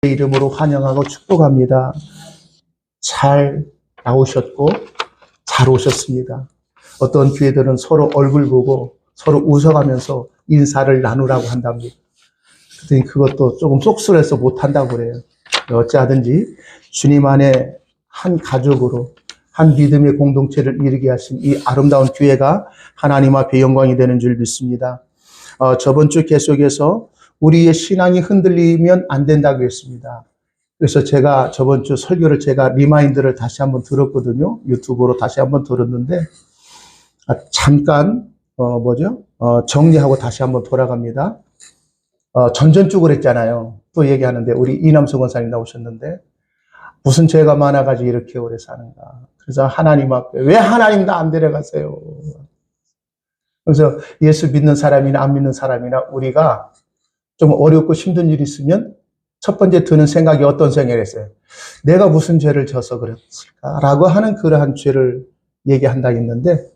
이름으로 환영하고 축복합니다. 잘 나오셨고 잘 오셨습니다. 어떤 교회들은 서로 얼굴 보고 서로 웃어가면서 인사를 나누라고 한답니다. 그랬더니 그것도 조금 쏙쓸해서 못한다고 그래요. 어찌하든지 주님 안에 한 가족으로 한 믿음의 공동체를 이루게 하신 이 아름다운 교회가 하나님 앞에 영광이 되는 줄 믿습니다. 저번 주 계속해서 우리의 신앙이 흔들리면 안 된다고 했습니다. 그래서 제가 저번 주 설교를 제가 리마인드를 다시 한번 들었거든요. 유튜브로 다시 한번 들었는데 잠깐 정리하고 다시 한번 돌아갑니다. 전전주 그랬잖아요. 또 얘기하는데 우리 이남성 원사님 나오셨는데 무슨 죄가 많아가지고 이렇게 오래 사는가. 그래서 하나님 앞에 왜 하나님 나 안 데려가세요. 그래서 예수 믿는 사람이나 안 믿는 사람이나 우리가 좀 어렵고 힘든 일이 있으면 첫 번째 드는 생각이 어떤 생각을 했어요? 내가 무슨 죄를 져서 그랬을까라고 하는 그러한 죄를 얘기한다 했는데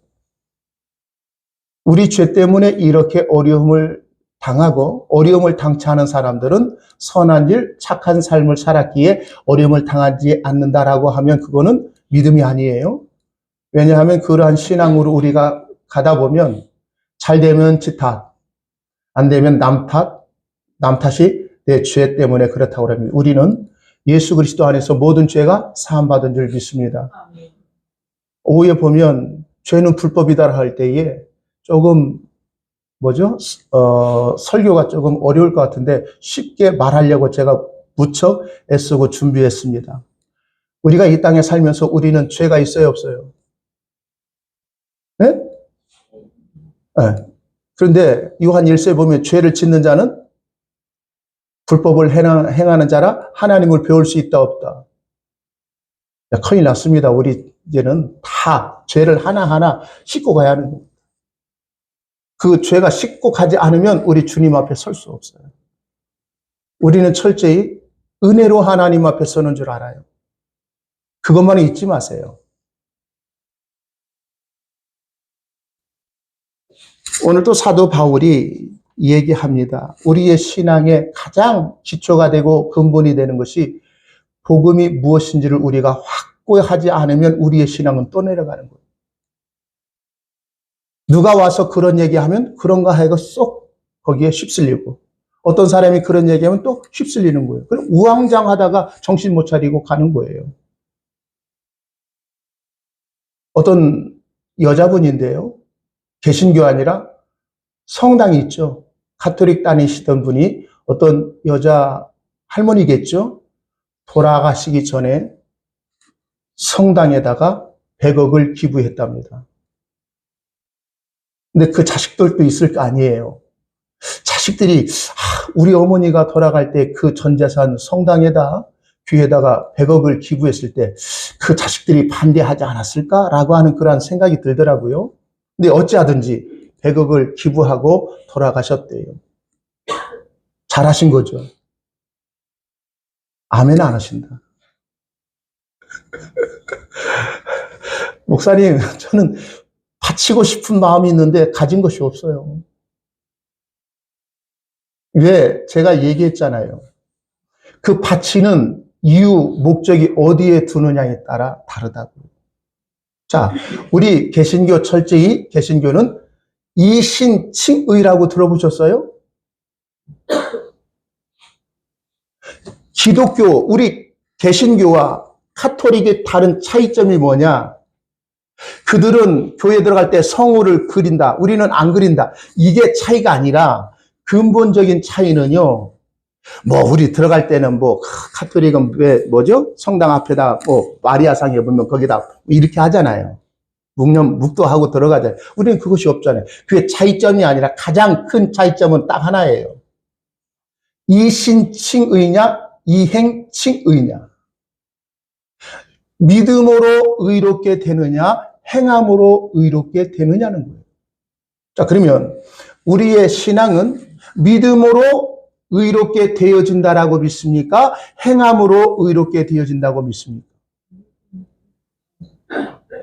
우리 죄 때문에 이렇게 어려움을 당하고 어려움을 당치 않은 사람들은 선한 일, 착한 삶을 살았기에 어려움을 당하지 않는다라고 하면 그거는 믿음이 아니에요. 왜냐하면 그러한 신앙으로 우리가 가다 보면 잘 되면 지 탓, 안 되면 남 탓이 내 죄 때문에 그렇다고 합니다. 우리는 예수 그리스도 안에서 모든 죄가 사함받은 줄 믿습니다. 오후에 보면 죄는 불법이다 할 때에 조금 설교가 조금 어려울 것 같은데 쉽게 말하려고 제가 무척 애쓰고 준비했습니다. 우리가 이 땅에 살면서 우리는 죄가 있어요, 없어요? 네? 네. 그런데 요한 1서에 보면 죄를 짓는 자는 불법을 행하는 자라 하나님을 배울 수 있다 없다. 큰일 났습니다. 우리 이제는 다 죄를 하나하나 씻고 가야 하는 겁니다. 그 죄가 씻고 가지 않으면 우리 주님 앞에 설 수 없어요. 우리는 철저히 은혜로 하나님 앞에 서는 줄 알아요. 그것만은 잊지 마세요. 오늘 또 사도 바울이 얘기합니다. 우리의 신앙의 가장 기초가 되고 근본이 되는 것이 복음이 무엇인지를 우리가 확고하지 않으면 우리의 신앙은 또 내려가는 거예요. 누가 와서 그런 얘기하면 그런가 하고 쏙 거기에 휩쓸리고 어떤 사람이 그런 얘기하면 또 휩쓸리는 거예요. 그럼 우왕좌왕하다가 정신 못 차리고 가는 거예요. 어떤 여자분인데요. 개신교 아니라 성당이 있죠. 가톨릭 다니시던 분이 어떤 여자 할머니겠죠. 돌아가시기 전에 성당에다가 100억을 기부했답니다. 근데 그 자식들도 있을 거 아니에요. 자식들이 우리 어머니가 돌아갈 때 그 전 재산 성당에다 교회에다가 100억을 기부했을 때 그 자식들이 반대하지 않았을까라고 하는 그런 생각이 들더라고요. 근데 어찌하든지 100억을 기부하고 돌아가셨대요. 잘하신 거죠. 아멘 안 하신다. 목사님, 저는 바치고 싶은 마음이 있는데 가진 것이 없어요. 왜? 제가 얘기했잖아요. 그 바치는 이유, 목적이 어디에 두느냐에 따라 다르다고. 자, 우리 개신교 철저히 개신교는 이신칭의라고 들어보셨어요? 기독교, 우리 개신교와 카톨릭의 다른 차이점이 뭐냐? 그들은 교회 들어갈 때 성우를 그린다. 우리는 안 그린다. 이게 차이가 아니라 근본적인 차이는요. 우리 들어갈 때는 카톨릭은 성당 앞에다 마리아상에 보면 거기다 이렇게 하잖아요. 묵도하고 들어가잖아요. 우리는 그것이 없잖아요. 그게 차이점이 아니라 가장 큰 차이점은 딱 하나예요. 이신칭의냐, 이행칭의냐. 믿음으로 의롭게 되느냐, 행함으로 의롭게 되느냐는 거예요. 자, 그러면 우리의 신앙은 믿음으로 의롭게 되어진다라고 믿습니까? 행함으로 의롭게 되어진다고 믿습니까?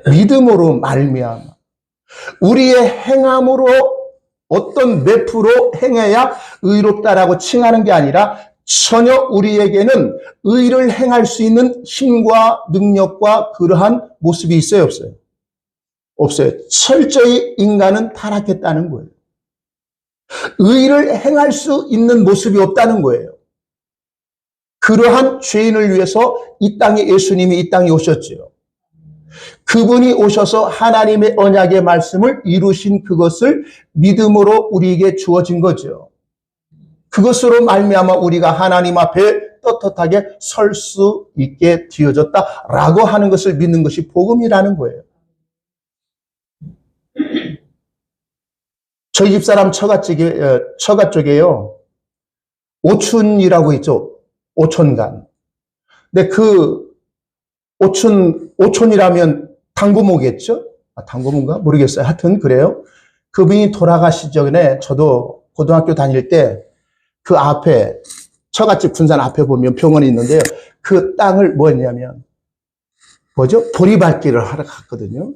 믿음으로 말미암아. 우리의 행함으로 어떤 몇 프로 행해야 의롭다라고 칭하는 게 아니라 전혀 우리에게는 의를 행할 수 있는 힘과 능력과 그러한 모습이 있어요, 없어요? 없어요. 철저히 인간은 타락했다는 거예요. 의를 행할 수 있는 모습이 없다는 거예요. 그러한 죄인을 위해서 이 땅에 예수님이 이 땅에 오셨지요. 그분이 오셔서 하나님의 언약의 말씀을 이루신 그것을 믿음으로 우리에게 주어진 거죠. 그것으로 말미암아 우리가 하나님 앞에 떳떳하게 설 수 있게 되어졌다라고 하는 것을 믿는 것이 복음이라는 거예요. 저희 집사람 처가 쪽에요. 오촌이라고 있죠. 오촌간. 근데 그 오촌이라면 당고모겠죠? 당고모인가? 모르겠어요. 하여튼 그래요. 그분이 돌아가시 전에 저도 고등학교 다닐 때 그 앞에 처갓집 군산 앞에 보면 병원이 있는데요. 그 땅을 뭐였냐면 뭐죠? 보리발길을 하러 갔거든요.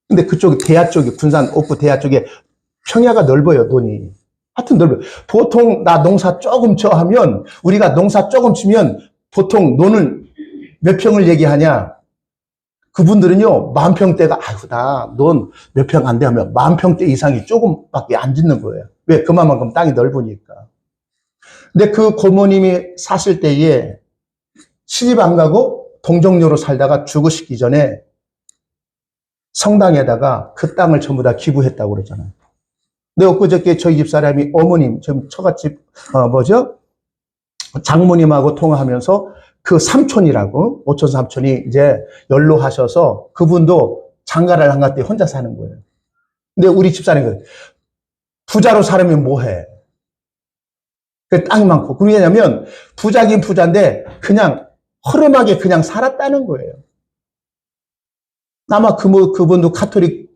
근데 그쪽 대야 쪽에 군산 옥구 대야 쪽에 평야가 넓어요. 논이. 하여튼 넓어요. 보통 나 농사 조금 쳐 하면 우리가 농사 조금 치면 보통 논을 몇 평을 얘기하냐? 그분들은요, 10,000평대가, 아이고, 넌 몇 평 안 돼 하면 10,000평대 이상이 조금밖에 안 짓는 거예요. 왜? 그만큼 땅이 넓으니까. 근데 그 고모님이 사실 때에 시집 안 가고 동정녀로 살다가 죽으시기 전에 성당에다가 그 땅을 전부 다 기부했다고 그러잖아요. 근데 엊그저께 저희 집 사람이 어머님, 지금 처갓집, 장모님하고 통화하면서 그 삼촌이라고, 오촌 삼촌이 이제 연로하셔서 그분도 장가를 안 갔대 혼자 사는 거예요. 근데 우리 집사람이 부자로 살면 뭐해? 그 땅이 많고. 왜냐면 부자긴 부자인데 그냥 허름하게 그냥 살았다는 거예요. 아마 그분도 카톨릭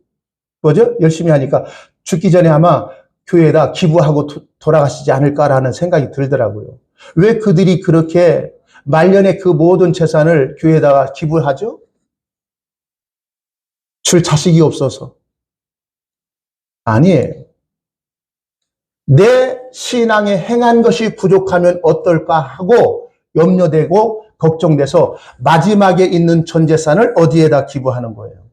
열심히 하니까 죽기 전에 아마 교회에다 기부하고 돌아가시지 않을까라는 생각이 들더라고요. 왜 그들이 그렇게 말년에 그 모든 재산을 교회에다가 기부하죠? 줄 자식이 없어서. 아니에요. 내 신앙에 행한 것이 부족하면 어떨까 하고 염려되고 걱정돼서 마지막에 있는 전 재산을 어디에다 기부하는 거예요?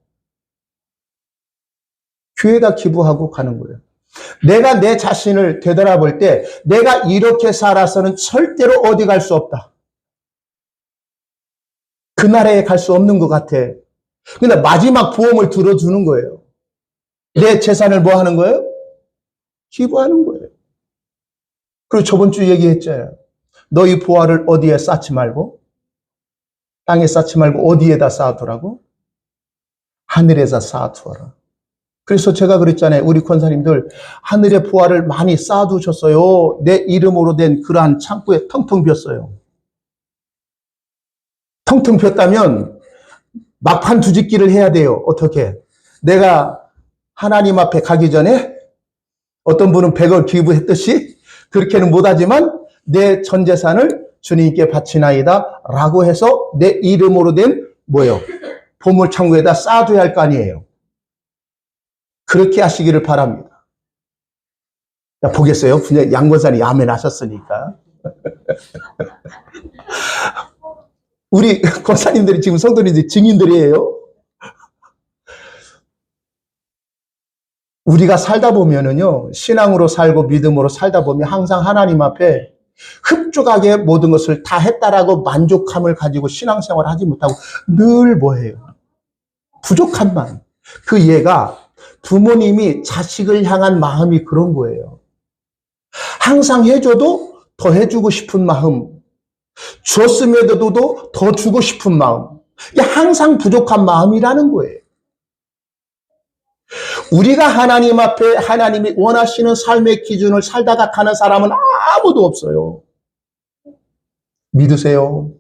교회에다 기부하고 가는 거예요. 내가 내 자신을 되돌아볼 때 내가 이렇게 살아서는 절대로 어디 갈 수 없다. 그 나라에 갈 수 없는 것 같아. 근데 마지막 보험을 들어주는 거예요. 내 재산을 뭐 하는 거예요? 기부하는 거예요. 그리고 저번 주 얘기했잖아요. 너희 보화를 어디에 쌓지 말고, 땅에 쌓지 말고 어디에다 쌓아두라고? 하늘에다 쌓아두어라. 그래서 제가 그랬잖아요. 우리 권사님들 하늘의 보화를 많이 쌓아두셨어요. 내 이름으로 된 그러한 창고에 텅텅 비었어요. 텅텅 비었다면 막판 두짓기를 해야 돼요. 어떻게? 내가 하나님 앞에 가기 전에 어떤 분은 100을 기부했듯이 그렇게는 못하지만 내 전 재산을 주님께 바치나이다 라고 해서 내 이름으로 된 보물창고에다 쌓아둬야 할 거 아니에요. 그렇게 하시기를 바랍니다. 자, 보겠어요? 양 권사님 아멘 하셨으니까. 우리 권사님들이 지금 성도님들이 증인들이에요. 우리가 살다 보면은요, 신앙으로 살고 믿음으로 살다 보면 항상 하나님 앞에 흡족하게 모든 것을 다 했다라고 만족함을 가지고 신앙생활을 하지 못하고 늘 뭐해요? 부족함만. 그 예가 부모님이 자식을 향한 마음이 그런 거예요. 항상 해줘도 더 해주고 싶은 마음, 줬음에도 더 주고 싶은 마음. 이게 항상 부족한 마음이라는 거예요. 우리가 하나님 앞에 하나님이 원하시는 삶의 기준을 살다가 가는 사람은 아무도 없어요. 믿으세요.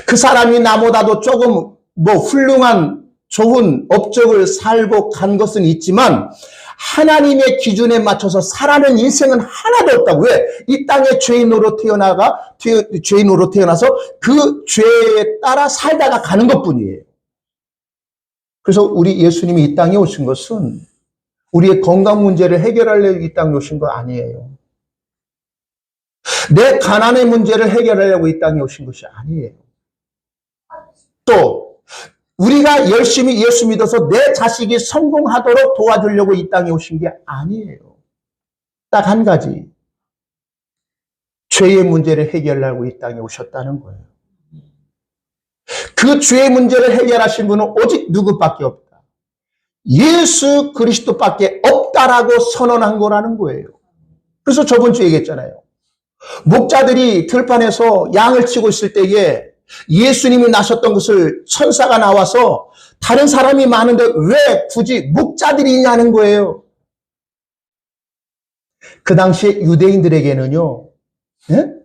그 사람이 나보다도 조금 훌륭한 좋은 업적을 살고 간 것은 있지만 하나님의 기준에 맞춰서 살아는 인생은 하나도 없다고. 왜? 이 땅에 죄인으로 태어나서 그 죄에 따라 살다가 가는 것뿐이에요. 그래서 우리 예수님이 이 땅에 오신 것은 우리의 건강 문제를 해결하려고 이 땅에 오신 거 아니에요. 내 가난의 문제를 해결하려고 이 땅에 오신 것이 아니에요. 또 우리가 열심히 예수 믿어서 내 자식이 성공하도록 도와주려고 이 땅에 오신 게 아니에요. 딱 한 가지. 죄의 문제를 해결하려고 이 땅에 오셨다는 거예요. 그 죄의 문제를 해결하신 분은 오직 누구밖에 없다. 예수 그리스도밖에 없다라고 선언한 거라는 거예요. 그래서 저번 주에 얘기했잖아요. 목자들이 들판에서 양을 치고 있을 때에 예수님이 나셨던 것을 천사가 나와서 다른 사람이 많은데 왜 굳이 목자들이 있냐는 거예요. 그 당시에 유대인들에게는요,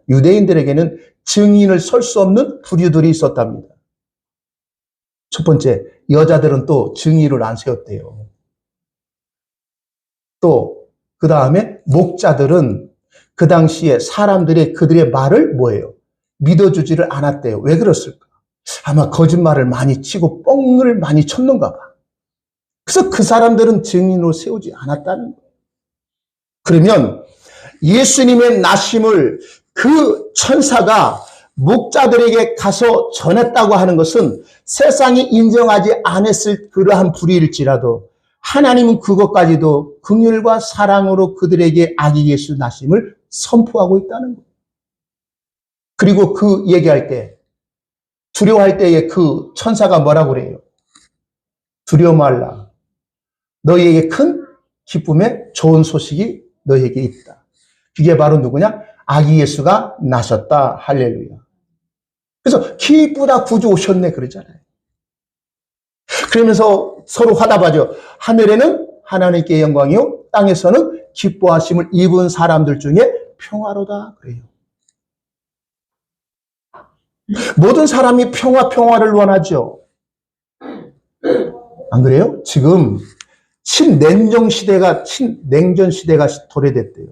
유대인들에게는 증인을 설 수 없는 부류들이 있었답니다. 첫 번째, 여자들은 또 증인을 안 세웠대요. 또 그 다음에 목자들은 그 당시에 사람들이 그들의 말을 뭐예요? 믿어주지를 않았대요. 왜 그랬을까? 아마 거짓말을 많이 치고 뻥을 많이 쳤는가 봐. 그래서 그 사람들은 증인으로 세우지 않았다는 거예요. 그러면 예수님의 나심을 그 천사가 목자들에게 가서 전했다고 하는 것은 세상이 인정하지 않았을 그러한 불의일지라도 하나님은 그것까지도 긍휼과 사랑으로 그들에게 아기 예수 나심을 선포하고 있다는 거예요. 그리고 그 얘기할 때, 두려워할 때에 그 천사가 뭐라고 그래요? 두려워 말라. 너희에게 큰 기쁨의 좋은 소식이 너희에게 있다. 그게 바로 누구냐? 아기 예수가 나셨다. 할렐루야. 그래서 기쁘다 구주 오셨네 그러잖아요. 그러면서 서로 화답하죠. 하늘에는 하나님께 영광이요, 땅에서는 기뻐하심을 입은 사람들 중에 평화로다 그래요. 모든 사람이 평화를 원하죠. 안 그래요? 지금 친냉전 시대가 도래됐대요.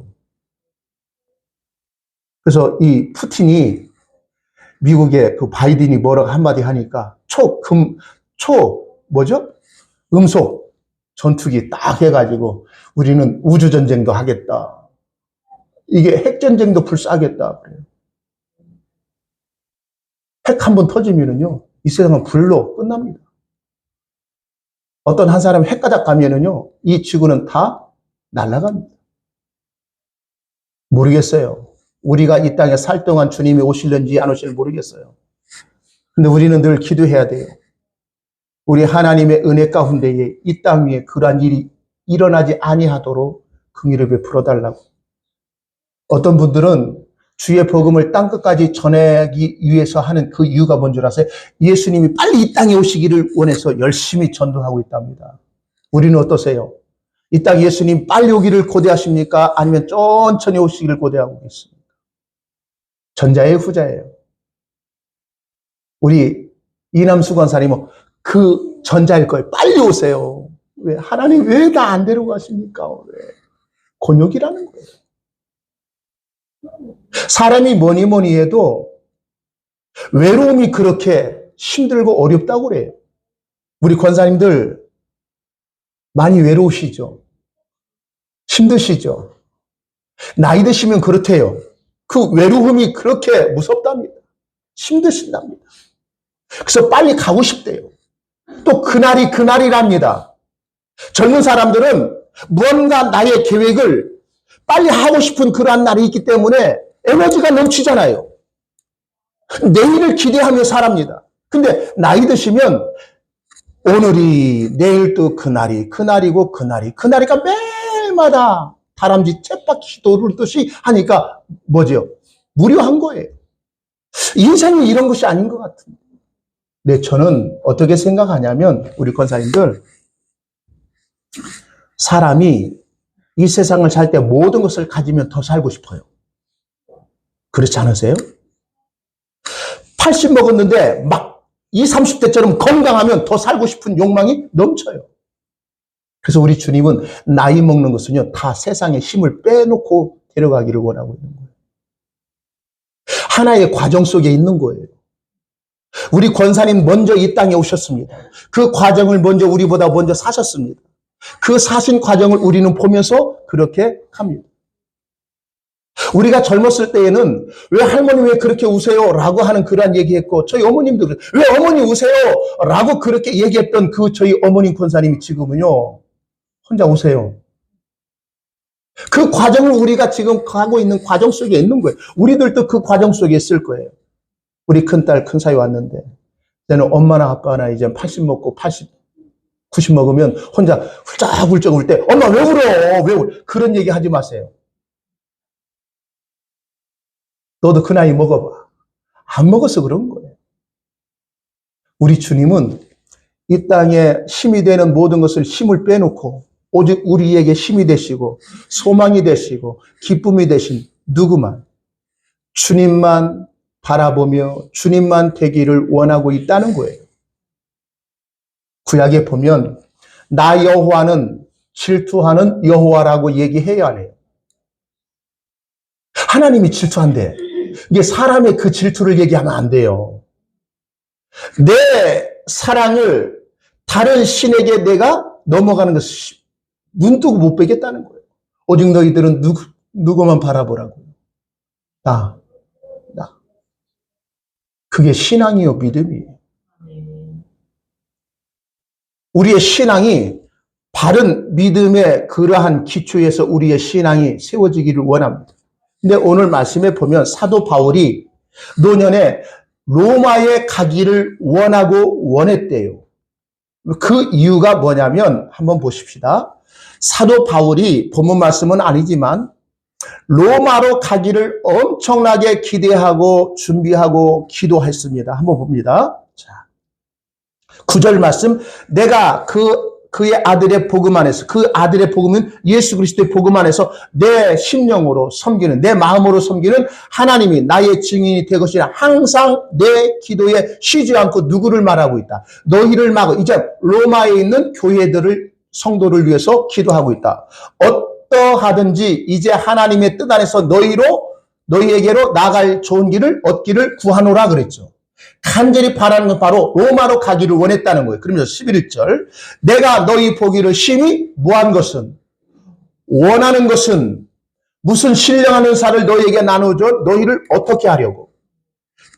그래서 이 푸틴이 미국의 그 바이든이 뭐라고 한마디 하니까 음속 전투기 딱 해가지고 우리는 우주전쟁도 하겠다. 이게 핵전쟁도 불사하겠다. 그래요. 핵 한 번 터지면은요, 이 세상은 불로 끝납니다. 어떤 한 사람이 핵가닥 가면은요, 이 지구는 다 날아갑니다. 모르겠어요. 우리가 이 땅에 살 동안 주님이 오실는지 안 오실는지 모르겠어요. 근데 우리는 늘 기도해야 돼요. 우리 하나님의 은혜 가운데에 이 땅 위에 그러한 일이 일어나지 아니하도록 긍휼을 베풀어 달라고. 어떤 분들은 주의 복음을 땅끝까지 전하기 위해서 하는 그 이유가 뭔 줄 아세요? 예수님이 빨리 이 땅에 오시기를 원해서 열심히 전도하고 있답니다. 우리는 어떠세요? 이 땅 예수님 빨리 오기를 고대하십니까? 아니면 천천히 오시기를 고대하고 있습니까? 전자예요, 후자예요? 우리 이남수 권사님은 그 전자일 거예요. 빨리 오세요. 왜? 하나님 왜 나 안 데리고 가십니까? 왜? 곤욕이라는 거예요. 사람이 뭐니 해도 외로움이 그렇게 힘들고 어렵다고 그래요. 우리 권사님들 많이 외로우시죠? 힘드시죠? 나이 드시면 그렇대요. 그 외로움이 그렇게 무섭답니다. 힘드신답니다. 그래서 빨리 가고 싶대요. 또 그날이랍니다. 젊은 사람들은 무언가 나의 계획을 빨리 하고 싶은 그러한 날이 있기 때문에 에너지가 넘치잖아요. 내일을 기대하며 살합니다. 근데 나이 드시면 오늘이 내일 또 그날이고 그날이가 매일마다 다람쥐 쳇바퀴 돌듯이 하니까 뭐죠? 무료한 거예요. 인생이 이런 것이 아닌 것 같은데. 네, 저는 어떻게 생각하냐면 우리 권사님들, 사람이 이 세상을 살 때 모든 것을 가지면 더 살고 싶어요. 그렇지 않으세요? 80 먹었는데 막 20, 30대처럼 건강하면 더 살고 싶은 욕망이 넘쳐요. 그래서 우리 주님은 나이 먹는 것은요, 다 세상의 힘을 빼놓고 데려가기를 원하고 있는 거예요. 하나의 과정 속에 있는 거예요. 우리 권사님 먼저 이 땅에 오셨습니다. 그 과정을 우리보다 먼저 사셨습니다. 그 사신 과정을 우리는 보면서 그렇게 합니다. 우리가 젊었을 때에는 왜 할머니 왜 그렇게 우세요? 라고 하는 그런 얘기했고, 저희 어머님도 왜 어머니 우세요? 라고 그렇게 얘기했던 그 저희 어머님 권사님이 지금은요, 혼자 우세요. 그 과정을 우리가 지금 가고 있는 과정 속에 있는 거예요. 우리들도 그 과정 속에 있을 거예요. 우리 큰딸, 큰사위 왔는데, 내는 엄마나 아빠나 이제 80 먹고 80, 90 먹으면 혼자 훌쩍훌쩍 울 때, 엄마 왜 울어? 왜 울어? 그런 얘기 하지 마세요. 너도 그 나이 먹어봐. 안 먹어서 그런 거예요. 우리 주님은 이 땅에 힘이 되는 모든 것을 힘을 빼놓고 오직 우리에게 힘이 되시고 소망이 되시고 기쁨이 되신 누구만, 주님만 바라보며 주님만 되기를 원하고 있다는 거예요. 구약에 보면 나 여호와는 질투하는 여호와라고 얘기해야 해요. 하나님이 질투한대. 이게 사람의 그 질투를 얘기하면 안 돼요. 내 사랑을 다른 신에게 내가 넘어가는 것을 눈 뜨고 못 빼겠다는 거예요. 오직 너희들은 누구만 바라보라고. 나. 그게 신앙이요, 믿음이에요. 우리의 신앙이 바른 믿음의 그러한 기초에서 우리의 신앙이 세워지기를 원합니다. 근데 오늘 말씀에 보면 사도 바울이 노년에 로마에 가기를 원하고 원했대요. 그 이유가 뭐냐면 한번 보십시다. 사도 바울이 본문 말씀은 아니지만 로마로 가기를 엄청나게 기대하고 준비하고 기도했습니다. 한번 봅니다. 자, 9절 말씀, 내가 그의 아들의 복음 안에서, 그 아들의 복음은 예수 그리스도의 복음 안에서 내 심령으로 섬기는, 내 마음으로 섬기는 하나님이 나의 증인이 되것이라 항상 내 기도에 쉬지 않고 누구를 말하고 있다. 너희를 말하고 이제 로마에 있는 교회들을, 성도를 위해서 기도하고 있다. 어떠하든지 이제 하나님의 뜻 안에서 너희에게로 나갈 좋은 길을 얻기를 구하노라 그랬죠. 간절히 바라는 건 바로 로마로 가기를 원했다는 거예요. 그러면서 11절, 내가 너희 보기를 심히 뭐한 것은, 원하는 것은 무슨 신령한 은사를 너희에게 나누어줘 너희를 어떻게 하려고,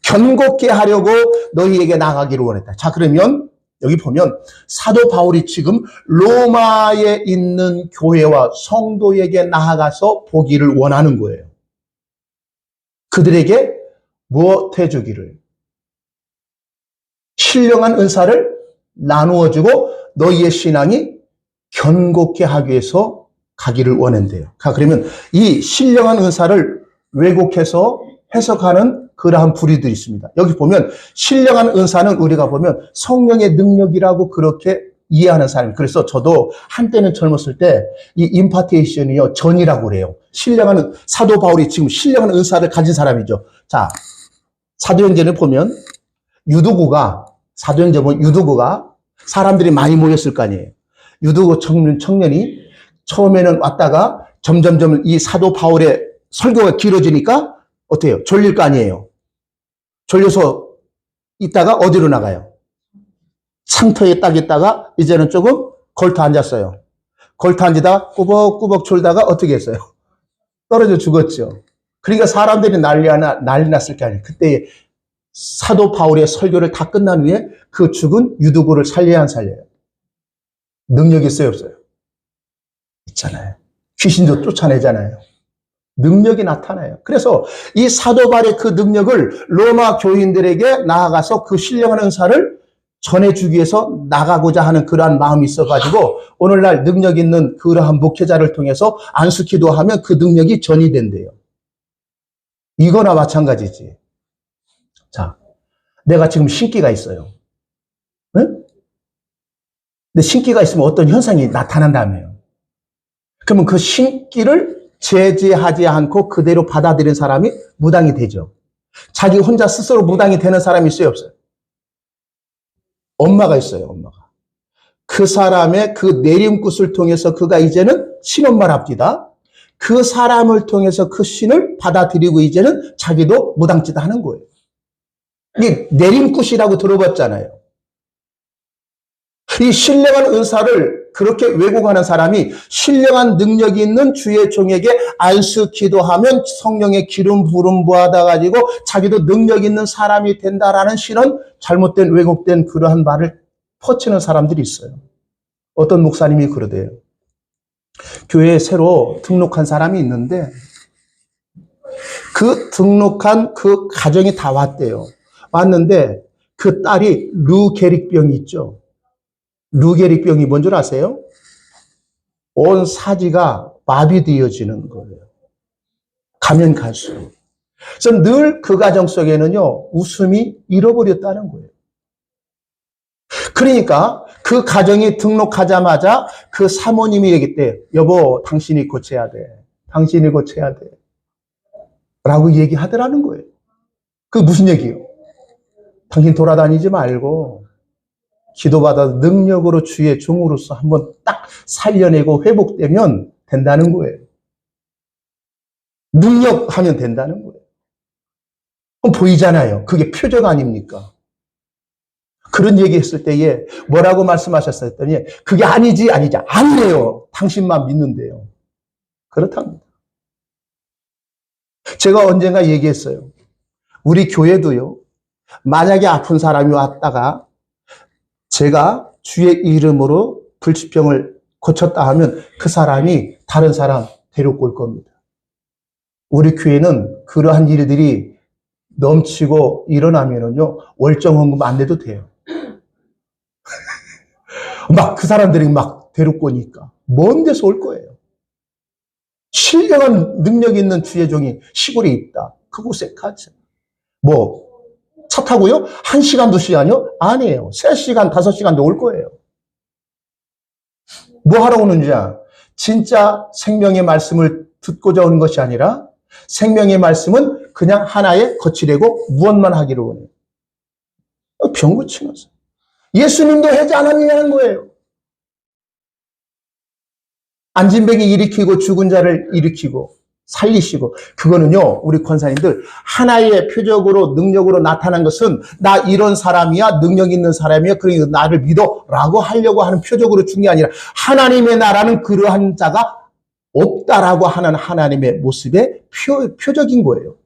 견고케 하려고 너희에게 나가기를 원했다. 자, 그러면 여기 보면 사도 바울이 지금 로마에 있는 교회와 성도에게 나아가서 보기를 원하는 거예요. 그들에게 무엇 해주기를, 신령한 은사를 나누어주고 너희의 신앙이 견고케 하기 위해서 가기를 원한대요. 그러면 이 신령한 은사를 왜곡해서 해석하는 그러한 부류들이 있습니다. 여기 보면 신령한 은사는 우리가 보면 성령의 능력이라고 그렇게 이해하는 사람이, 그래서 저도 한때는 젊었을 때 이 임파테이션이요 전이라고 그래요. 신령한, 사도 바울이 지금 신령한 은사를 가진 사람이죠. 자, 사도행전을 보면 사도행전 보면 유두고가 사람들이 많이 모였을 거 아니에요. 유두고 청년이 처음에는 왔다가 점점점 이 사도 바울의 설교가 길어지니까 어때요? 졸릴 거 아니에요. 졸려서 있다가 어디로 나가요? 창터에 딱 있다가 이제는 조금 걸터 앉았어요. 걸터 앉으다가 꾸벅꾸벅 졸다가 어떻게 했어요? 떨어져 죽었죠. 그러니까 사람들이 난리 났을 거 아니에요. 그때 사도 바울의 설교를 다 끝난 후에 그 죽은 유두고를 살려야 안 살려요? 능력이 있어요, 없어요? 있잖아요. 귀신도 쫓아내잖아요. 능력이 나타나요. 그래서 이 사도 바울의 그 능력을 로마 교인들에게 나아가서 그 신령한 은사를 전해주기 위해서 나가고자 하는 그러한 마음이 있어가지고 오늘날 능력 있는 그러한 목회자를 통해서 안수기도 하면 그 능력이 전이 된대요. 이거나 마찬가지지. 자, 내가 지금 신기가 있어요. 응? 근데 신기가 있으면 어떤 현상이 나타난다며요. 그러면 그 신기를 제지하지 않고 그대로 받아들인 사람이 무당이 되죠. 자기 혼자 스스로 무당이 되는 사람이 있어요, 없어요? 엄마가 있어요, 엄마가. 그 사람의 그 내림굿을 통해서 그가 이제는 신엄마를 합디다. 그 사람을 통해서 그 신을 받아들이고 이제는 자기도 무당짓 하는 거예요. 이 내림굿이라고 들어봤잖아요. 이 신령한 은사를 그렇게 왜곡하는 사람이 신령한 능력이 있는 주의 종에게 안수 기도하면 성령의 기름 부름 받아가지고 자기도 능력 있는 사람이 된다라는 신은 잘못된 왜곡된 그러한 말을 퍼치는 사람들이 있어요. 어떤 목사님이 그러대요. 교회에 새로 등록한 사람이 있는데 그 등록한 그 가정이 다 왔대요. 왔는데 그 딸이 루게릭병이 있죠. 루게릭병이 뭔 줄 아세요? 온 사지가 마비되어지는 거예요. 가면 갈수록. 그래서 늘 그 가정 속에는요, 웃음이 잃어버렸다는 거예요. 그러니까 그 가정이 등록하자마자 그 사모님이 얘기했대요. 여보, 당신이 고쳐야 돼. 당신이 고쳐야 돼. 라고 얘기하더라는 거예요. 그게 무슨 얘기예요? 당신 돌아다니지 말고 기도받아서 능력으로 주의 종으로서 한번 딱 살려내고 회복되면 된다는 거예요. 능력하면 된다는 거예요. 그럼 보이잖아요. 그게 표적 아닙니까? 그런 얘기 했을 때에 뭐라고 말씀하셨어요? 했더니 그게 아니지. 아니래요. 당신만 믿는데요. 그렇답니다. 제가 언젠가 얘기했어요. 우리 교회도요. 만약에 아픈 사람이 왔다가 제가 주의 이름으로 불치병을 고쳤다 하면 그 사람이 다른 사람 데리고 올 겁니다. 우리 교회는 그러한 일들이 넘치고 일어나면은요, 월정헌금 안 내도 돼요. 막 그 사람들이 막 데리고 오니까 먼 데서 올 거예요. 신령한 능력 있는 주의 종이 시골에 있다. 그곳에 가죠. 차 타고요? 1시간, 2시간이요? 아니에요. 3시간, 5시간도 올 거예요. 뭐 하러 오는지야? 진짜 생명의 말씀을 듣고자 오는 것이 아니라 생명의 말씀은 그냥 하나의 거치되고 무엇만 하기로 원해요. 병 고치면서. 예수님도 하지 않았느냐는 거예요. 안진뱅이 일으키고 죽은 자를 일으키고 살리시고, 그거는요, 우리 권사님들 하나의 표적으로 능력으로 나타난 것은 나 이런 사람이야, 능력 있는 사람이야, 그러니까 나를 믿어 라고 하려고 하는 표적으로 준 게 아니라 하나님의 나라는 그러한 자가 없다라고 하는 하나님의 모습의 표적인 거예요.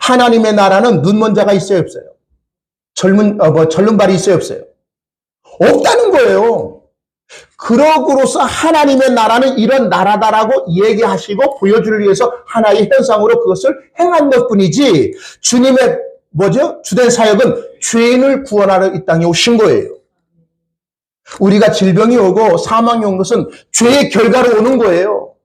하나님의 나라는 눈먼 자가 있어요, 없어요? 젊은 발이 있어요, 없어요? 없다는 거예요. 그러고로서 하나님의 나라는 이런 나라다라고 얘기하시고 보여주기 위해서 하나의 현상으로 그것을 행한 것뿐이지, 주님의 주된 사역은 죄인을 구원하러 이 땅에 오신 거예요. 우리가 질병이 오고 사망이 온 것은 죄의 결과로 오는 거예요.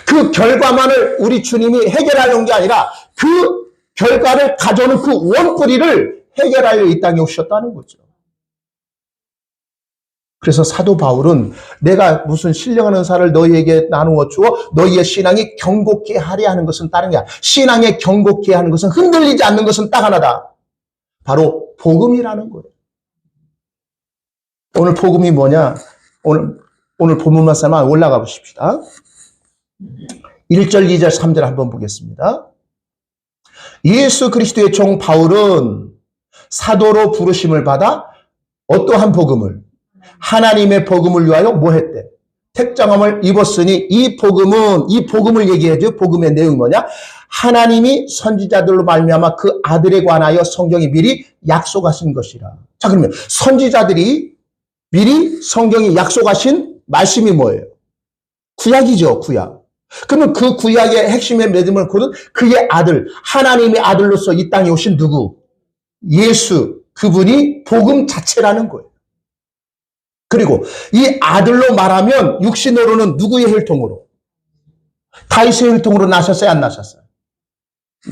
그 결과만을 우리 주님이 해결하려는 게 아니라 그 결과를 가져오는 그 원뿌리를 해결하려 이 땅에 오셨다는 거죠. 그래서 사도 바울은 내가 무슨 신령한 은사를 너희에게 나누어 주어 너희의 신앙이 경고케 하려 하는 것은 다른 게 아니야. 신앙에 경고케 하는 것은, 흔들리지 않는 것은 딱 하나다. 바로 복음이라는 거예요. 오늘 복음이 뭐냐? 오늘 본문 말씀만 올라가 보십시다. 1절, 2절, 3절 한번 보겠습니다. 예수 그리스도의 종 바울은 사도로 부르심을 받아 어떠한 복음을? 하나님의 복음을 위하여 뭐 했대? 택정함을 입었으니 이 복음을 얘기해줘. 복음의 내용이 뭐냐? 하나님이 선지자들로 말미암아 그 아들에 관하여 성경이 미리 약속하신 것이라. 자, 그러면 선지자들이 미리 성경이 약속하신 말씀이 뭐예요? 구약이죠, 구약. 그러면 그 구약의 핵심의 믿음을 거둔 그의 아들, 하나님의 아들로서 이 땅에 오신 누구? 예수, 그분이 복음 자체라는 거예요. 그리고 이 아들로 말하면 육신으로는 누구의 혈통으로? 다윗의 혈통으로 나셨어요, 안 나셨어요?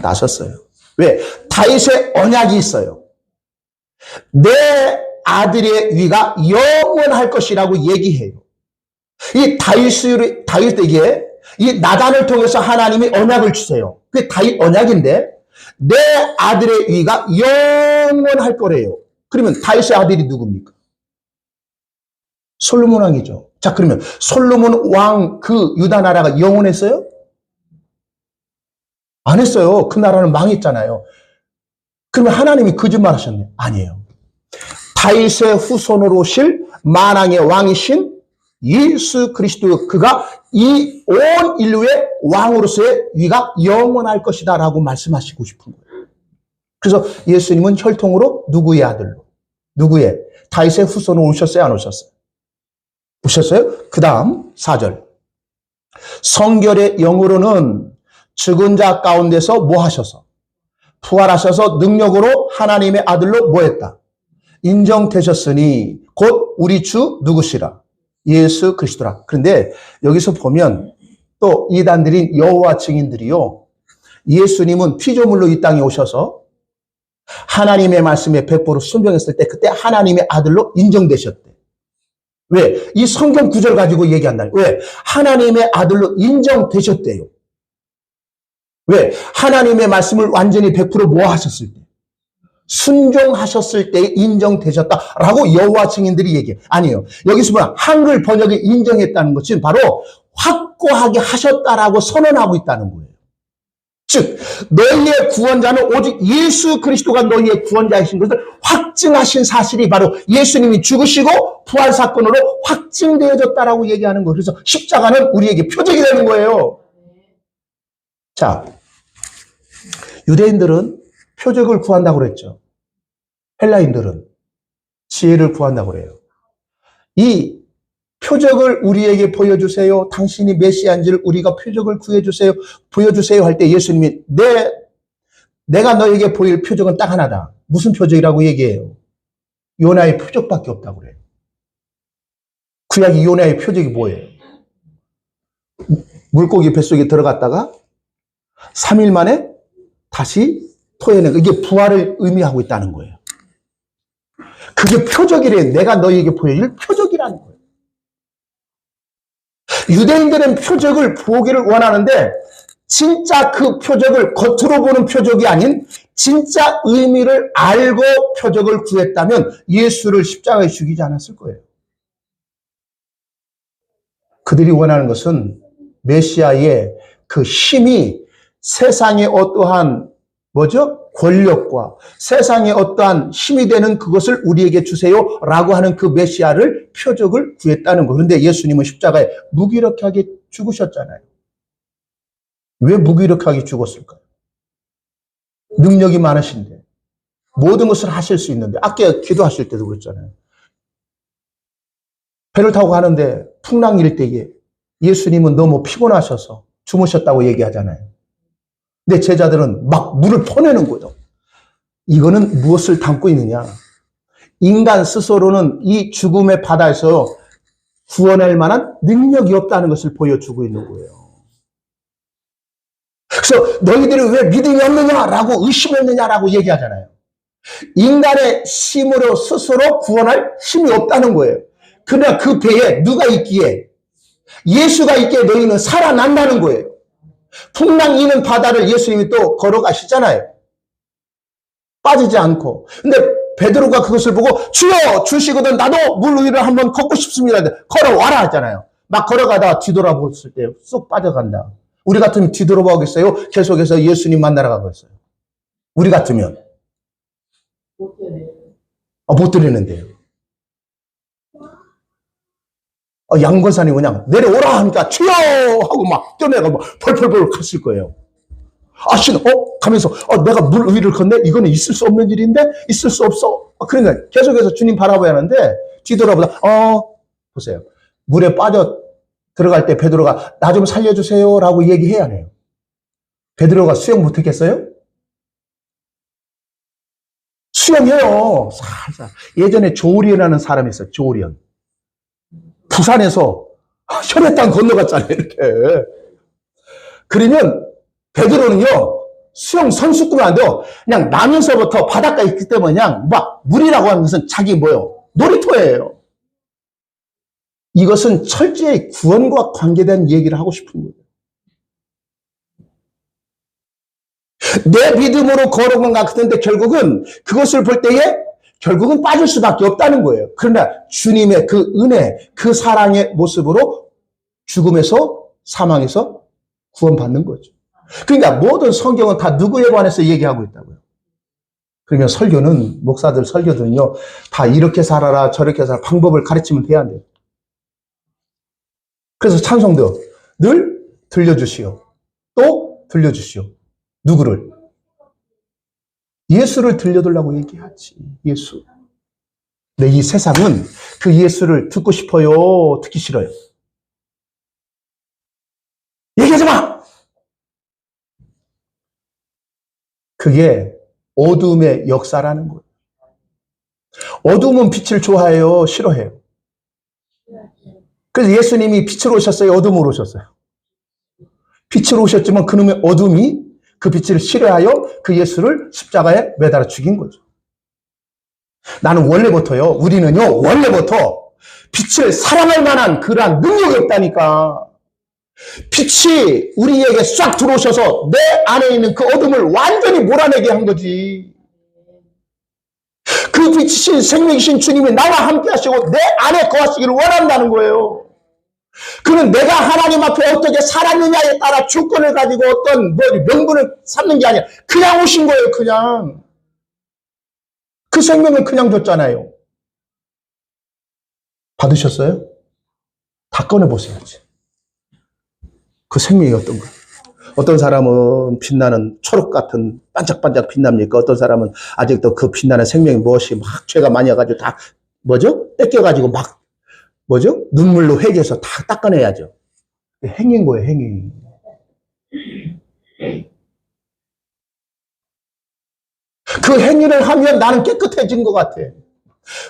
나셨어요. 왜? 다윗의 언약이 있어요. 내 아들의 위가 영원할 것이라고 얘기해요. 이 다윗에게 이 나단을 통해서 하나님이 언약을 주세요. 그게 다윗 언약인데 내 아들의 위가 영원할 거래요. 그러면 다윗의 아들이 누굽니까? 솔로몬 왕이죠. 자, 그러면 솔로몬 왕 그 유다 나라가 영원했어요? 안 했어요. 그 나라는 망했잖아요. 그러면 하나님이 거짓말 하셨네요. 아니에요. 다윗의 후손으로 오실 만왕의 왕이신 예수 그리스도 그가 이 온 인류의 왕으로서의 위가 영원할 것이다 라고 말씀하시고 싶은 거예요. 그래서 예수님은 혈통으로 누구의 아들로? 누구의? 다윗의 후손으로 오셨어요? 안 오셨어요? 오셨어요? 그 다음 4절. 성결의 영으로는 죽은 자 가운데서 뭐 하셔서? 부활하셔서 능력으로 하나님의 아들로 뭐 했다? 인정되셨으니 곧 우리 주 누구시라? 예수 그리스도라. 그런데 여기서 보면 또 이단들인 여호와 증인들이요. 예수님은 피조물로 이 땅에 오셔서 하나님의 말씀에 100% 순종했을 때 그때 하나님의 아들로 인정되셨대. 왜? 이 성경 구절 가지고 얘기한다. 왜? 하나님의 아들로 인정되셨대요. 왜? 하나님의 말씀을 완전히 100%뭐 하셨을 때? 순종하셨을 때 인정되셨다라고 여호와 증인들이 얘기해요. 아니에요. 여기서 보면 한글 번역에 인정했다는 것은 바로 확고하게 하셨다라고 선언하고 있다는 거예요. 즉 너희의 구원자는 오직 예수 그리스도가 너희의 구원자이신 것을 확증하신 사실이 바로 예수님이 죽으시고 부활 사건으로 확증되어졌다라고 얘기하는 거예요. 그래서 십자가는 우리에게 표적이 되는 거예요. 자, 유대인들은 표적을 구한다고 그랬죠. 헬라인들은 지혜를 구한다고 그래요. 이 표적을 우리에게 보여주세요. 당신이 메시아인지를 우리가 표적을 구해주세요. 보여주세요 할 때 예수님이 내가 너에게 보일 표적은 딱 하나다. 무슨 표적이라고 얘기해요? 요나의 표적밖에 없다고 그래요. 구약이 요나의 표적이 뭐예요? 물고기 뱃속에 들어갔다가 3일 만에 다시 토해내고 이게 부활을 의미하고 있다는 거예요. 그게 표적이래. 내가 너희에게 보여줄 표적이라는 거예요. 유대인들은 표적을 보기를 원하는데 진짜 그 표적을 겉으로 보는 표적이 아닌 진짜 의미를 알고 표적을 구했다면 예수를 십자가에 죽이지 않았을 거예요. 그들이 원하는 것은 메시아의 그 힘이 세상의 어떠한 권력과 세상의 어떠한 힘이 되는 그것을 우리에게 주세요 라고 하는 그 메시아를 표적을 구했다는 거. 그런데 예수님은 십자가에 무기력하게 죽으셨잖아요. 왜 무기력하게 죽었을까요? 능력이 많으신데 모든 것을 하실 수 있는데 아까 기도하실 때도 그랬잖아요. 배를 타고 가는데 풍랑일 때에 예수님은 너무 피곤하셔서 주무셨다고 얘기하잖아요. 근데 제자들은 막 물을 퍼내는 거예요. 이거는 무엇을 담고 있느냐? 인간 스스로는 이 죽음의 바다에서 구원할 만한 능력이 없다는 것을 보여주고 있는 거예요. 그래서 너희들이 왜 믿음이 없느냐라고 의심했느냐라고 얘기하잖아요. 인간의 힘으로 스스로 구원할 힘이 없다는 거예요. 그러나 그 배에 누가 있기에? 예수가 있기에 너희는 살아난다는 거예요. 풍랑 이는 바다를 예수님이 또 걸어가시잖아요. 빠지지 않고. 근데 베드로가 그것을 보고 주여 주시거든 나도 물 위를 한번 걷고 싶습니다. 걸어와라 하잖아요. 막 걸어가다가 뒤돌아봤을 때 쏙 빠져간다. 우리 같으면 뒤돌아보겠어요? 계속해서 예수님 만나러 가겠어요? 우리 같으면 못 드리는데요. 양권사님 그냥 내려오라 하니까 주여 하고 막 뛰어내가 막 펄펄펄 갔을 거예요. 가면서 내가 물 위를 걷네? 이거는 있을 수 없는 일인데 있을 수 없어. 그러니까 계속해서 주님 바라봐야 하는데 뒤돌아보다 보세요. 물에 빠져 들어갈 때 베드로가 나 좀 살려주세요 라고 얘기해야 해요. 베드로가 수영 못했겠어요? 수영해요. 살살. 예전에 조리언이라는 사람이 있어요. 조리언. 부산에서 혈액당 건너갔잖아요. 이렇게. 그러면 베드로는요. 수영 선수급은 안 돼요. 그냥 나면서부터 바닷가에 있기 때문에 그냥 막 물이라고 하는 것은 자기 놀이터예요. 이것은 철저히 구원과 관계된 얘기를 하고 싶은 거예요. 내 믿음으로 걸어간 것 같은데 결국은 그것을 볼 때에 결국은 빠질 수밖에 없다는 거예요. 그러나 주님의 그 은혜, 그 사랑의 모습으로 죽음에서 사망에서 구원받는 거죠. 그러니까 모든 성경은 다 누구에 관해서 얘기하고 있다고요. 그러면 설교는 목사들 설교들은요. 다 이렇게 살아라 저렇게 살아라 방법을 가르치면 돼야 돼요. 그래서 찬송도 늘 들려주시오. 또 들려주시오. 누구를? 예수를 들려달라고 얘기하지. 예수. 근데 이 세상은 그 예수를 듣고 싶어요? 듣기 싫어요? 얘기하지 마! 그게 어둠의 역사라는 거예요. 어둠은 빛을 좋아해요? 싫어해요? 그래서 예수님이 빛으로 오셨어요? 어둠으로 오셨어요? 빛으로 오셨지만 그놈의 어둠이 그 빛을 싫어하여 그 예수를 십자가에 매달아 죽인 거죠. 나는 원래부터요, 우리는요, 원래부터 빛을 사랑할 만한 그러한 능력이 없다니까. 빛이 우리에게 싹 들어오셔서 내 안에 있는 그 어둠을 완전히 몰아내게 한 거지. 그 빛이신 생명이신 주님이 나와 함께 하시고 내 안에 거하시기를 원한다는 거예요. 그는 내가 하나님 앞에 어떻게 살았느냐에 따라 주권을 가지고 어떤 명분을 삼는 게 아니라 그냥 오신 거예요. 그냥. 그 생명을 그냥 줬잖아요. 받으셨어요? 다 꺼내보셔야지. 그 생명이 어떤 거예요? 어떤 사람은 빛나는 초록 같은 반짝반짝 빛납니까? 어떤 사람은 아직도 그 빛나는 생명이 무엇이 막 죄가 많이 와가지고 다 뭐죠? 뺏겨가지고 막 뭐죠? 눈물로 회개해서 다 닦아내야죠. 행인 거예요, 행위. 그 행위를 하면 나는 깨끗해진 것 같아.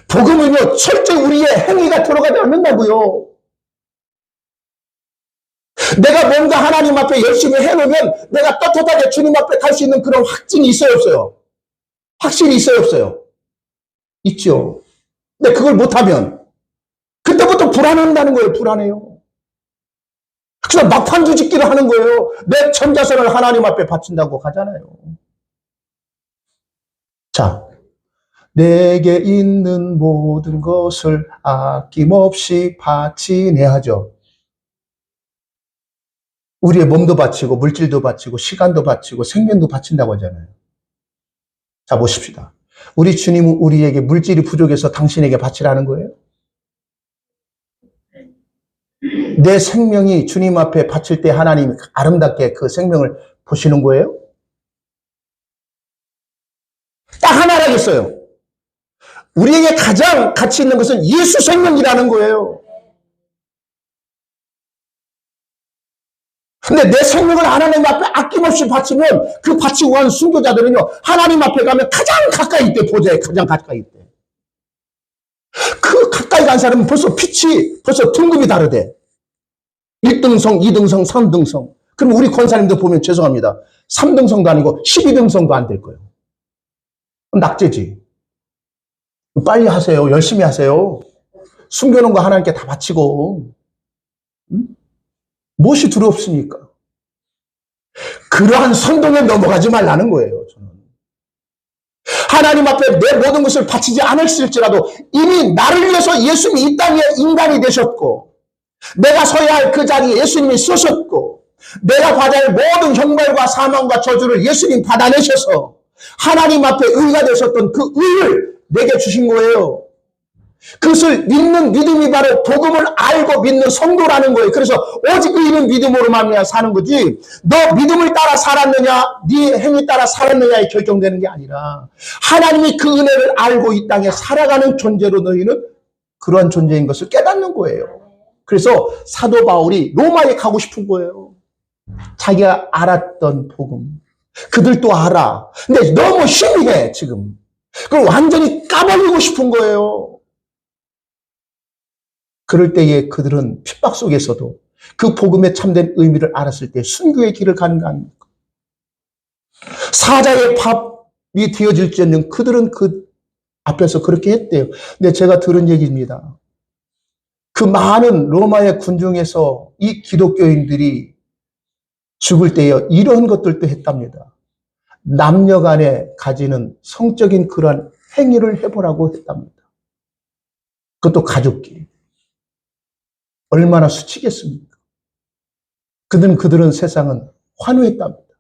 복음은요, 철저히 우리의 행위가 들어가지 않는다고요. 내가 뭔가 하나님 앞에 열심히 해놓으면 내가 떳떳하게 주님 앞에 갈 수 있는 그런 확증이 있어요, 없어요? 확신이 있어요, 없어요? 있죠. 근데 그걸 못하면 그때부터 불안한다는 거예요, 불안해요. 그래서 막판 뒤집기를 하는 거예요. 내 전자선을 하나님 앞에 바친다고 하잖아요. 자, 내게 있는 모든 것을 아낌없이 바치네 하죠. 우리의 몸도 바치고 물질도 바치고 시간도 바치고 생명도 바친다고 하잖아요. 자, 보십시다. 우리 주님은 우리에게 물질이 부족해서 당신에게 바치라는 거예요? 내 생명이 주님 앞에 바칠 때 하나님이 아름답게 그 생명을 보시는 거예요? 딱 하나라겠어요. 우리에게 가장 가치 있는 것은 예수 생명이라는 거예요. 근데 내 생명을 하나님 앞에 아낌없이 바치면 그 바치고 간 순교자들은요, 하나님 앞에 가면 가장 가까이 있대, 보좌에 가장 가까이 있대. 그 가까이 간 사람은 벌써 빛이 벌써 등급이 다르대. 1등성, 2등성, 3등성. 그럼 우리 권사님들 보면 죄송합니다. 3등성도 아니고 12등성도 안 될 거예요. 낙제지. 빨리 하세요. 열심히 하세요. 숨겨놓은 거 하나님께 다 바치고. 무엇이 두렵습니까? 그러한 선동에 넘어가지 말라는 거예요. 저는. 하나님 앞에 내 모든 것을 바치지 않았을지라도 이미 나를 위해서 예수님이 이 땅에 인간이 되셨고 내가 서야 할 그 자리에 예수님이 서셨고 내가 받아야 할 모든 형벌과 사망과 저주를 예수님 받아내셔서 하나님 앞에 의가 되셨던 그 의를 내게 주신 거예요. 그것을 믿는 믿음이 바로 복음을 알고 믿는 성도라는 거예요. 그래서 오직 의는 믿음으로 말미암아 사는 거지 너 믿음을 따라 살았느냐 네 행위 따라 살았느냐에 결정되는 게 아니라 하나님이 그 은혜를 알고 이 땅에 살아가는 존재로 너희는 그러한 존재인 것을 깨닫는 거예요. 그래서 사도 바울이 로마에 가고 싶은 거예요. 자기가 알았던 복음 그들도 알아. 근데 너무 희미해 지금. 그걸 완전히 까버리고 싶은 거예요. 그럴 때에 그들은 핍박 속에서도 그 복음의 참된 의미를 알았을 때 순교의 길을 가는 거 아닙니까? 사자의 밥이 되어질지언정 그들은 그 앞에서 그렇게 했대요. 근데 제가 들은 얘기입니다. 그 많은 로마의 군중에서 이 기독교인들이 죽을 때에 이런 것들도 했답니다. 남녀 간에 가지는 성적인 그러한 행위를 해보라고 했답니다. 그것도 가족끼리. 얼마나 수치겠습니까? 그들은 세상은 환호했답니다.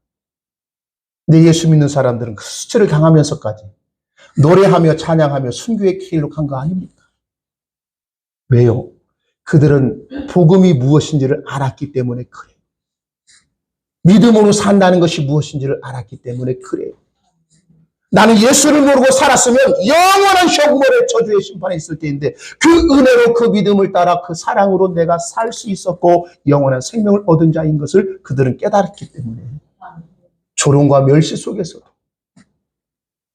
근데 예수 믿는 사람들은 그 수치를 당하면서까지 노래하며 찬양하며 순교의 길로 간 거 아닙니까? 왜요? 그들은 복음이 무엇인지를 알았기 때문에 그래요. 믿음으로 산다는 것이 무엇인지를 알았기 때문에 그래요. 나는 예수를 모르고 살았으면 영원한 혁명의 저주의 심판에 있을 때인데 그 은혜로 그 믿음을 따라 그 사랑으로 내가 살 수 있었고 영원한 생명을 얻은 자인 것을 그들은 깨달았기 때문에 조롱과 멸시 속에서도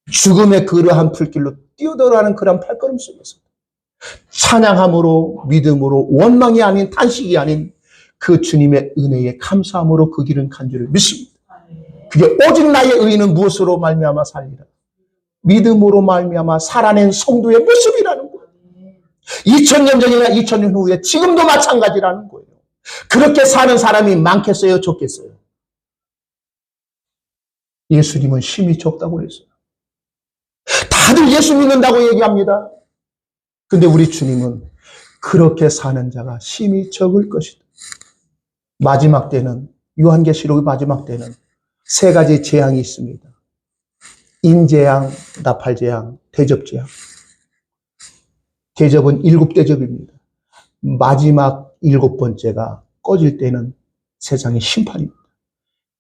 죽음의 그러한 불길로 뛰어들어가는 그러한 발걸음 속에서 찬양함으로 믿음으로 원망이 아닌 탄식이 아닌 그 주님의 은혜에 감사함으로 그 길은 간 줄을 믿습니다. 그게 오직 나의 의인은 무엇으로 말미암아 살리라. 믿음으로 말미암아 살아낸 성도의 모습이라는 거예요. 2000년 전이나 2000년 후에 지금도 마찬가지라는 거예요. 그렇게 사는 사람이 많겠어요? 적겠어요? 예수님은 심히 적다고 그랬어요. 다들 예수 믿는다고 얘기합니다. 근데 우리 주님은 그렇게 사는 자가 심히 적을 것이다. 마지막 때는, 요한계시록의 마지막 때는 세 가지 재앙이 있습니다. 인재앙, 나팔재앙, 대접재앙. 대접은 7대접입니다. 마지막 7번째가 꺼질 때는 세상의 심판입니다.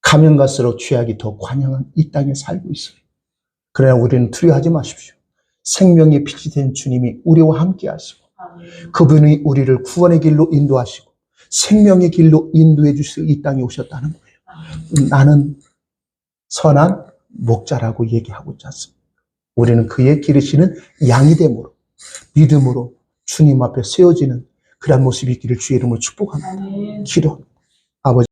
가면 갈수록 죄악이 더 관영한 이 땅에 살고 있어요. 그러나 우리는 두려워하지 마십시오. 생명의 빛이 된 주님이 우리와 함께 하시고 그분이 우리를 구원의 길로 인도하시고 생명의 길로 인도해 주시고 이 땅에 오셨다는 거예요. 나는 선한 목자라고 얘기하고 있지 않습니까? 우리는 그의 기르시는 양이 됨으로 믿음으로 주님 앞에 세워지는 그런 모습이 있기를 주의 이름으로 축복합니다. 기도합니다. 아버지